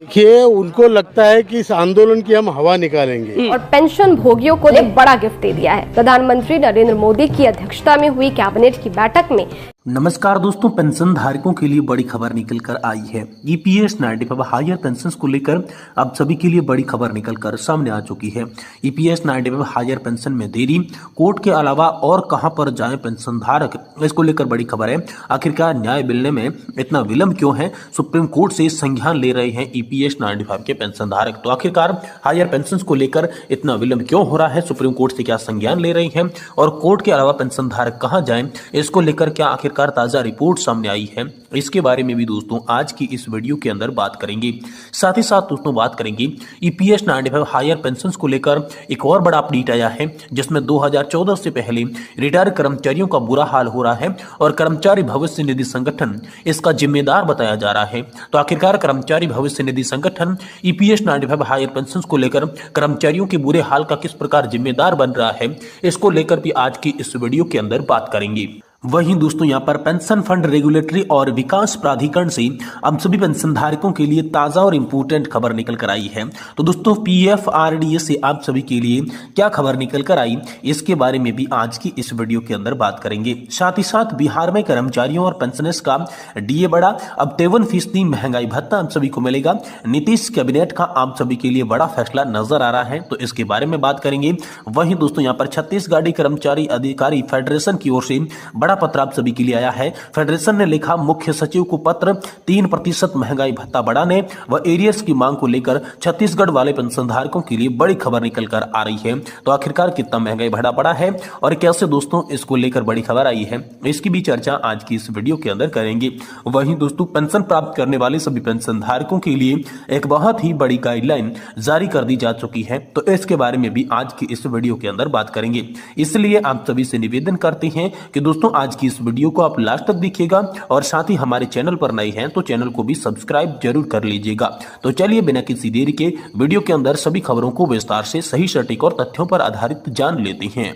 देखिए, उनको लगता है कि इस आंदोलन की हम हवा निकालेंगे और पेंशन भोगियों को एक बड़ा गिफ्ट दे दिया है। प्रधानमंत्री नरेंद्र मोदी की अध्यक्षता में हुई कैबिनेट की बैठक में नमस्कार दोस्तों, पेंशन धारकों के लिए बड़ी खबर निकल कर आई है। ईपीएस 95 हायर पेंशन को लेकर अब सभी के लिए बड़ी खबर निकल कर सामने आ चुकी है। ईपीएस 95 हायर पेंशन में देरी, कोर्ट के अलावा और कहां पर जाएं पेंशन धारक, इसको लेकर बड़ी खबर है। आखिरकार न्याय मिलने में इतना विलंब क्यों है? सुप्रीम कोर्ट से संज्ञान ले रहे हैं ईपीएस 95 के पेंशन धारक। तो आखिरकार हायर पेंशन को लेकर इतना विलंब क्यों हो रहा है? सुप्रीम कोर्ट से क्या संज्ञान ले रही है और कोर्ट के अलावा पेंशन धारक कहां जाएं, इसको लेकर क्या आखिरकार ताजा रिपोर्ट सामने आई है, इसके बारे में भी दोस्तों आज की इस वीडियो के अंदर बात करेंगे। साथ ही साथ दोस्तों बात करेंगे ईपीएस 95 हायर पेंशन को लेकर एक और बड़ा अपडेट आया है, जिसमें 2014 से पहले रिटायर कर्मचारियों का बुरा हाल हो रहा है और कर्मचारी भविष्य निधि संगठन इसका जिम्मेदार बताया जा रहा है। तो आखिरकार कर्मचारी भविष्य निधि संगठन ईपीएस 95 हायर पेंशन को लेकर कर्मचारियों के बुरे हाल का किस प्रकार जिम्मेदार बन रहा है, इसको लेकर भी आज की इस वीडियो के अंदर बात करेंगे। वहीं दोस्तों यहाँ पर पेंशन फंड रेगुलेटरी और विकास प्राधिकरण से अब सभी पेंशन धारकों के लिए ताजा और इंपोर्टेंट खबर निकल कर आई है। तो दोस्तों पीएफआरडीए से आप सभी के लिए क्या खबर निकल कर आई, इसके बारे में भी आज की इस वीडियो के अंदर बात करेंगे। साथ ही साथ बिहार में कर्मचारियों और पेंशनर्स का डीए बढ़ा, अब 53% महंगाई भत्ता आप सभी को मिलेगा। नीतीश कैबिनेट का आप सभी के लिए बड़ा फैसला नजर आ रहा है, तो इसके बारे में बात करेंगे। वहीं दोस्तों यहाँ पर छत्तीसगढ़ी कर्मचारी अधिकारी फेडरेशन की ओर से पत्र आप सभी के लिए आया है। फेडरेशन ने लिखा मुख्य सचिव को पत्र, 3% महंगाई भत्ता बढ़ाने व एरियर्स की मांग को लेकर छत्तीसगढ़ वाले पेंशन धारकों के लिए बड़ी खबर निकल कर आ रही है। तो आखिरकार कितना महंगाई भत्ता बढ़ा है और कैसे दोस्तों इसको लेकर बड़ी खबर आई है, इसकी भी चर्चा आज की इस वीडियो के अंदर करेंगे। वहीं दोस्तों पेंशन प्राप्त करने वाले सभी पेंशन धारकों के लिए एक बहुत ही बड़ी गाइडलाइन जारी कर दी जा चुकी है, तो इसके बारे में भी आज की इस वीडियो के अंदर बात करेंगे। इसलिए आप सभी से निवेदन करते हैं कि दोस्तों आज की इस वीडियो को आप लास्ट तक देखिएगा और साथ ही हमारे चैनल पर नए हैं तो चैनल को भी सब्सक्राइब जरूर कर लीजिएगा। तो चलिए बिना किसी देरी के वीडियो के अंदर सभी खबरों को विस्तार से सही सटीक और तथ्यों पर आधारित जान लेते हैं।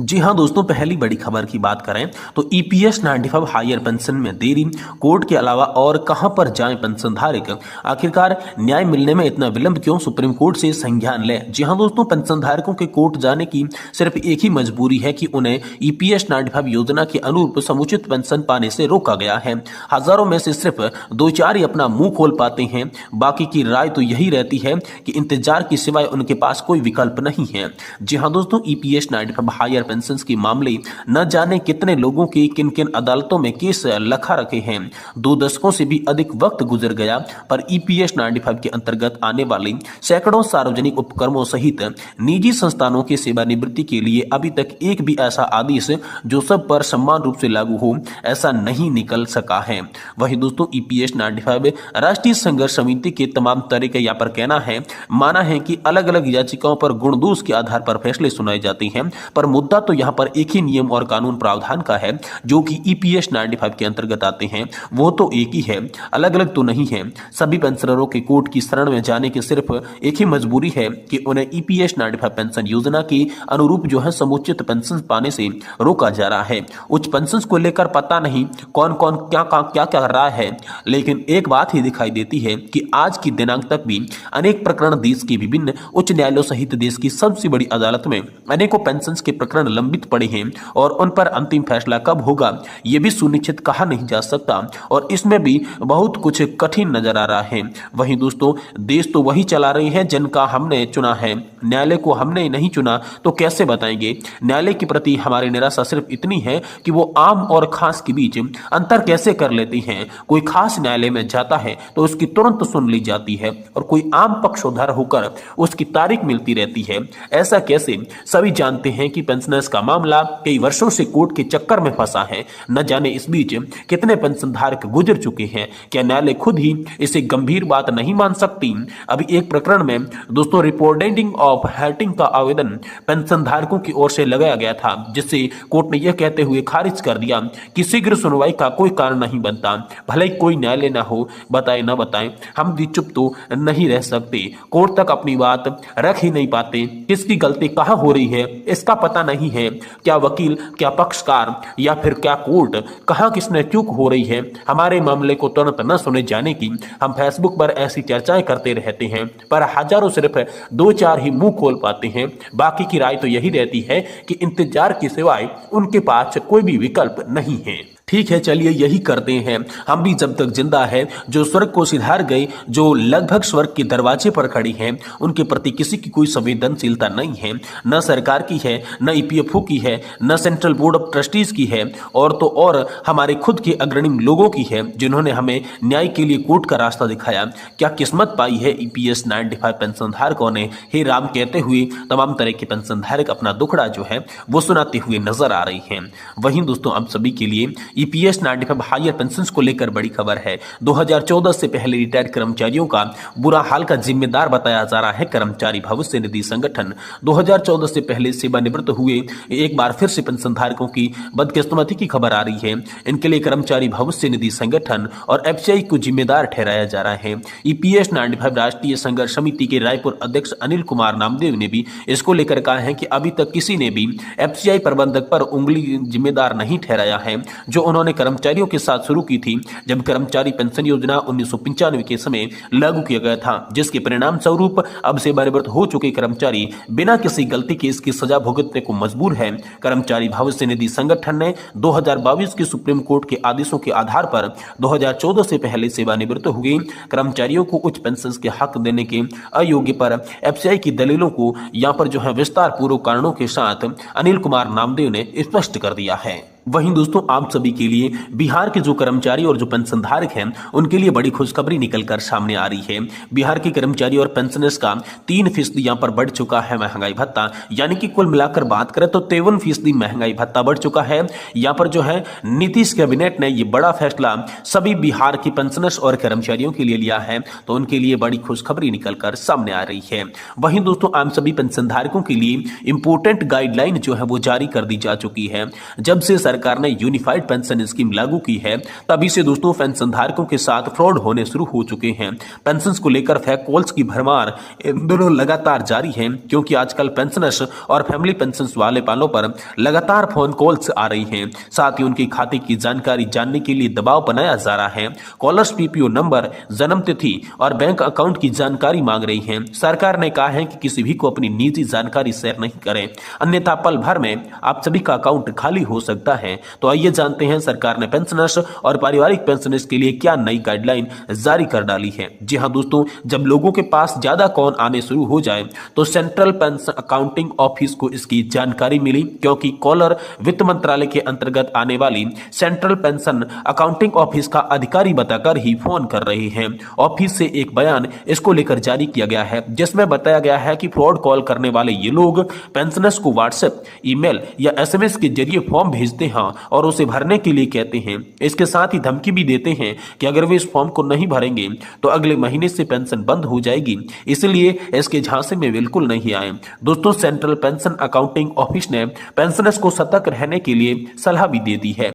जी हां दोस्तों, पहली बड़ी खबर की बात करें तो ईपीएस 95 हायर पेंशन में देरी, कोर्ट के अलावा और कहां पर जाएं पेंशन धारक, आखिरकार न्याय मिलने में इतना विलंब क्यों? सुप्रीम कोर्ट से संज्ञान ले। जी हां दोस्तों, पेंशन धारकों के कोर्ट जाने की सिर्फ एक ही मजबूरी है कि उन्हें ईपीएस 95 योजना के अनुरूप समुचित पेंशन पाने से रोका गया है। हजारों में से सिर्फ 2-4 ही अपना मुंह खोल पाते हैं, बाकी की राय तो यही रहती है कि इंतजार के सिवाय उनके पास कोई विकल्प नहीं है। जी हां दोस्तों, ईपीएस 95 हायर पेंशन के मामले न जाने कितने लोगों के किन किन अदालतों में केस लखा रखे हैं। 2 दशकों से भी अधिक वक्त गुजर गया, पर ईपीएस 95 के अंतर्गत आने वाले सैकड़ों सार्वजनिक उपक्रमों सहित निजी संस्थानों की सेवानिवृत्ति के लिए अभी तक एक भी ऐसा आदेश जो सब पर समान रूप से लागू हो, ऐसा नहीं निकल सका है। वही दोस्तों ईपीएस 95 राष्ट्रीय संघर्ष समिति के तमाम तरीके यहाँ पर कहना है, माना है कि अलग अलग याचिकाओं पर गुण दोष के आधार पर फैसले सुनाए जाते हैं, पर मुद्दा तो यहाँ पर एक ही नियम और कानून प्रावधान का है जो कि ईपीएस 95 के अंतर्गत आते हैं, वो तो एक ही है, अलग अलग तो नहीं है। सभी पेंशनरों के कोर्ट की शरण में जाने की सिर्फ एक ही मजबूरी है कि उन्हें ईपीएस 95 पेंशन योजना के अनुरूप जो है समुचित पेंशन पाने से रोका जा रहा है। उच्च पेंशन को लेकर पता नहीं कौन कौन क्या कर रहा है, लेकिन एक बात ही दिखाई देती है कि आज की दिनांक तक भी अनेक प्रकरण देश के विभिन्न उच्च न्यायालयों सहित देश की सबसे बड़ी अदालत में अनेकों पेंशन के प्रकरण लंबित पड़े हैं और उन पर अंतिम फैसला कब होगा यह भी सुनिश्चित कहा नहीं जा सकता और इसमें भी बहुत कुछ कठिन नजर आ रहा है। वहीं दोस्तों देश तो वही चला रहे हैं जिनका हमने चुना है, न्यायालय को हमने नहीं चुना तो कैसे बताएंगे? न्यायालय के प्रति हमारी निराशा सिर्फ इतनी है कि वो आम और खास के बीच अंतर कैसे कर लेते हैं। कोई खास न्यायालय में जाता है तो उसकी तुरंत सुन ली जाती है और कोई आम पक्षोधर होकर उसकी तारीख मिलती रहती है। ऐसा कैसे? सभी जानते हैं कि पेंशनर्स का मामला कई वर्षों से कोर्ट के चक्कर में फंसा है। न जाने इस बीच कितने पेंशन धारक गुजर चुके हैं। क्या न्यायालय खुद ही इसे गंभीर बात नहीं मान सकती? अभी एक प्रकरण में दोस्तों रिपोर्टिंग ऑफ हेल्टिंग का आवेदन पेंशन धारकों की ओर से लगाया गया था, जिससे कोर्ट ने यह कहते हुए खारिज कर दिया कि शीघ्र सुनवाई का कोई कारण नहीं बनता। भले ही कोई न्यायालय ना हो, बताए न बताए, हम भी चुप तो नहीं रह सकते। कोर्ट तक अपनी बात रख ही नहीं पाते। किसकी गलती कहां हो रही है इसका पता पता नहीं है क्या वकील, क्या पक्षकार या फिर क्या कोर्ट, कहां किसने चूक हो रही है। हमारे मामले को तुरंत न सुने जाने की हम फेसबुक पर ऐसी चर्चाएं करते रहते हैं, पर हजारों सिर्फ 2-4 ही मुंह खोल पाते हैं। बाकी की राय तो यही रहती है कि इंतजार के सिवाय उनके पास कोई भी विकल्प नहीं है। ठीक है, चलिए यही करते हैं। हम भी जब तक जिंदा है, जो स्वर्ग को सिधार गए, जो लगभग स्वर्ग के दरवाजे पर खड़ी हैं, उनके प्रति किसी की कोई संवेदनशीलता नहीं है। न सरकार की है, न ईपीएफओ की है, न सेंट्रल बोर्ड ऑफ ट्रस्टीज की है, और तो और हमारे खुद के अग्रणी लोगों की है, जिन्होंने हमें न्याय के लिए कोर्ट का रास्ता दिखाया। क्या किस्मत पाई है ईपीएस 95 पेंशन धारकों ने, हे राम कहते हुए तमाम तरह के पेंशन धारक अपना दुखड़ा जो है वो सुनाते हुए नजर आ रही हैं। वहीं दोस्तों, आप सभी के लिए ईपीएस 95 हायर पेंशन को लेकर बड़ी खबर है। 2014 से पहले रिटायर्ड कर्मचारियों का बुरा हाल का जिम्मेदार बताया जा रहा है कर्मचारी भविष्य निधि संगठन। 2014 से पहले सेवानिवृत्त हुए एक बार फिर से पेंशन धारकों की बदकिस्मती की खबर आ रही है। इनके लिए कर्मचारी भविष्य निधि संगठन और एफसीआई को जिम्मेदार ठहराया जा रहा है। ईपीएस 95 राष्ट्रीय संघर्ष समिति के रायपुर अध्यक्ष अनिल कुमार नामदेव ने भी इसको लेकर कहा है कि अभी तक किसी ने भी एफसीआई प्रबंधक पर उंगली जिम्मेदार नहीं ठहराया है, जो उन्होंने कर्मचारियों के साथ शुरू की थी जब कर्मचारी पेंशन योजना 1995 के समय लागू किया गया था, जिसके परिणाम स्वरूप अब सेवानिवृत्त हो चुके कर्मचारी बिना किसी गलती के इसकी सजा भुगतने को मजबूर है। कर्मचारी भविष्य निधि संगठन ने 2022 के सुप्रीम कोर्ट के आदेशों के आधार पर 2014 से पहले सेवानिवृत्त हुए कर्मचारियों को उच्च पेंशन के हक देने के अयोग्य पर एफसीआई की दलीलों को यहाँ पर जो है विस्तार पूर्वक कारणों के साथ अनिल कुमार नामदेव ने स्पष्ट कर दिया है। वहीं दोस्तों, आप सभी के लिए बिहार के जो कर्मचारी और जो पेंशन धारक हैं उनके लिए बड़ी खुशखबरी निकलकर सामने आ रही है। बिहार के कर्मचारी और पेंशनर्स का 3% यहाँ पर बढ़ चुका है महंगाई भत्ता, यानी कि कुल मिलाकर बात करें तो 53% महंगाई भत्ता बढ़ चुका है। यहाँ पर जो है नीतीश कैबिनेट ने ये बड़ा फैसला सभी बिहार के पेंशनर्स और कर्मचारियों के लिए लिया है, तो उनके लिए बड़ी खुशखबरी निकलकर सामने आ रही है। वहीं दोस्तों, आप सभी पेंशन धारकों के लिए इंपोर्टेंट गाइडलाइन जो है वो जारी कर दी जा चुकी है। जब से सरकार ने यूनिफाइड पेंशन स्कीम लागू की है, तभी से दोस्तों पेंशन धारकों के साथ फ्रॉड होने शुरू हो चुके हैं। पेंशन को लेकर फेक कॉल्स की भरमार इन दोनों लगातार जारी है, क्योंकि आजकल पेंशनर्स और फैमिली पेंशन वाले वालों पर लगातार फोन कॉल्स आ रही हैं। साथ ही उनके खाते की जानकारी जानने के लिए दबाव बनाया जा रहा है। कॉलर्स पीपीओ नंबर, जन्म तिथि और बैंक अकाउंट की जानकारी मांग रही है। सरकार ने कहा है कि किसी भी को अपनी निजी जानकारी शेयर नहीं करें, अन्यथा पल भर में आप सभी का अकाउंट खाली हो सकता है। तो आइए जानते हैं सरकार ने पेंशनर्स और पारिवारिक पेंशनर्स के लिए क्या नई गाइडलाइन जारी कर डाली है। जी हां दोस्तों, जब लोगों के पास ज्यादा कॉल आने शुरू हो जाए तो सेंट्रल पेंशन अकाउंटिंग ऑफिस को इसकी जानकारी मिली, क्योंकि कॉलर वित्त मंत्रालय के अंतर्गत आने वाली सेंट्रल पेंशन अकाउंटिंग ऑफिस का अधिकारी बताकर ही फोन कर रहे हैं। ऑफिस से एक बयान इसको लेकर जारी किया गया है, जिसमें बताया गया है कि फ्रॉड कॉल करने वाले ये लोग पेंशनर्स को व्हाट्सएप, ईमेल या एसएमएस के जरिए फॉर्म भेजते हैं और उसे भरने के लिए कहते हैं। इसके साथ ही धमकी भी देते हैं कि अगर वे इस फॉर्म को नहीं भरेंगे तो अगले महीने से पेंशन बंद हो जाएगी, इसलिए इसके झांसे में बिल्कुल नहीं आए। दोस्तों, सेंट्रल पेंशन अकाउंटिंग ऑफिस ने पेंशनर्स को सतर्क रहने के लिए सलाह भी दे दी है।